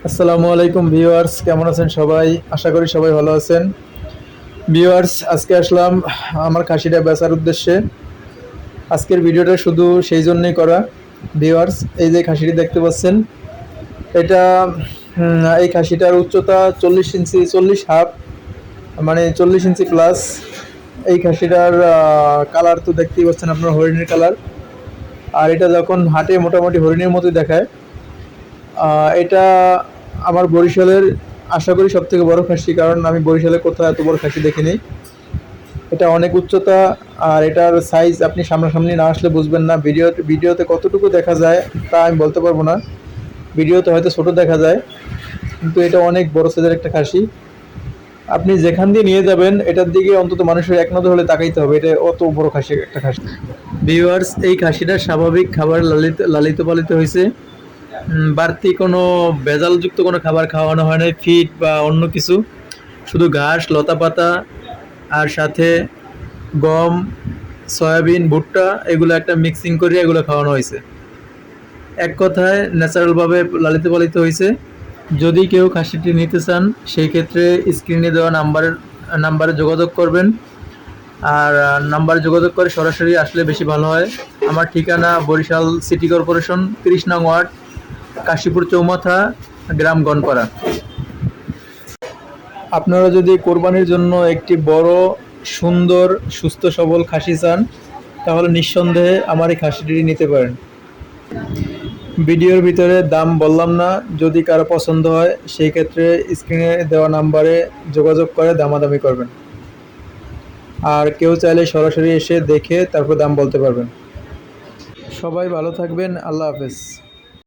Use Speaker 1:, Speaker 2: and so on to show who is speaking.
Speaker 1: আসসালামু আলাইকুম ভিউয়ার্স, কেমন আছেন সবাই? আশা করি সবাই ভালো আছেন। ভিউয়ার্স, আজকে আসলাম আমার খাসিটা বেচার উদ্দেশ্যে। আজকের ভিডিওটা শুধু সেই জন্যই করা। ভিউয়ার্স, এই যে খাসিটি দেখতে পাচ্ছেন, এটা এই খাসিটার উচ্চতা 40 ইঞ্চি, 40 হাফ, মানে 40 ইঞ্চি প্লাস। এই খাসিটার কালার তো দেখতেই পাচ্ছেন আপনার, হরিণের কালার। আর এটা যখন হাটে মোটামুটি হরিণের মতোই দেখায়। এটা আমার বরিশালের আশা করি সবথেকে বড় খাসি, কারণ আমি বরিশালে কোথাও এত বড় খাসি দেখিনি। এটা অনেক উচ্চতা। আর এটার সাইজ আপনি সামনাসামনি না আসলে বুঝবেন না। ভিডিওতে কতটুকু দেখা যায় তা আমি বলতে পারবো না। ভিডিওতে হয়তো ছোট দেখা যায়, কিন্তু এটা অনেক বড় সাইজের একটা খাসি। আপনি যেখান দিয়ে নিয়ে যাবেন এটার দিকে অন্তত মানুষের এক নজর হলে তাকাইতে হবে, এটা অত বড় খাসি একটা খাসি। ভিউয়ার্স, এই খাসিটা স্বাভাবিক খাবার লালিত লালিত পালিত হয়েছে। বাড়তি কোনো ভেজালযুক্ত কোনো খাবার খাওয়ানো হয় না, ফিড বা অন্য কিছু। শুধু ঘাস, লতাপাতা আর সাথে গম, সয়াবিন, ভুট্টা এগুলো একটা মিক্সিং করে এগুলো খাওয়ানো হয়েছে। এক কথায় ন্যাচারালভাবে লালিত পালিত হয়েছে। যদি কেউ খাসিটি নিতে চান, সেই ক্ষেত্রে স্ক্রিনে দেওয়া নাম্বারে যোগাযোগ করবেন। আর নাম্বারে যোগাযোগ করে সরাসরি আসলে বেশি ভালো হয়। আমার ঠিকানা বরিশাল সিটি কর্পোরেশন, 30 নং ওয়ার্ড, কাশীপুর চৌমাথা, গ্রাম গনপাড়া। আপনারা যদি কোরবানির জন্য একটি বড়, সুন্দর, সুস্থ সবল খাসি চান, তাহলে নিঃসন্দেহে আমার এই খাসিটি নিতে পারেন। ভিডিওর ভিতরে দাম বললাম না, যদি কারো পছন্দ হয় সেই ক্ষেত্রে স্ক্রিনে দেওয়া নাম্বারে যোগাযোগ করে দামাদামি করবেন। আর কেউ চাইলে সরাসরি এসে দেখে তারপর দাম বলতে পারবেন। সবাই ভালো থাকবেন। আল্লাহ হাফেজ।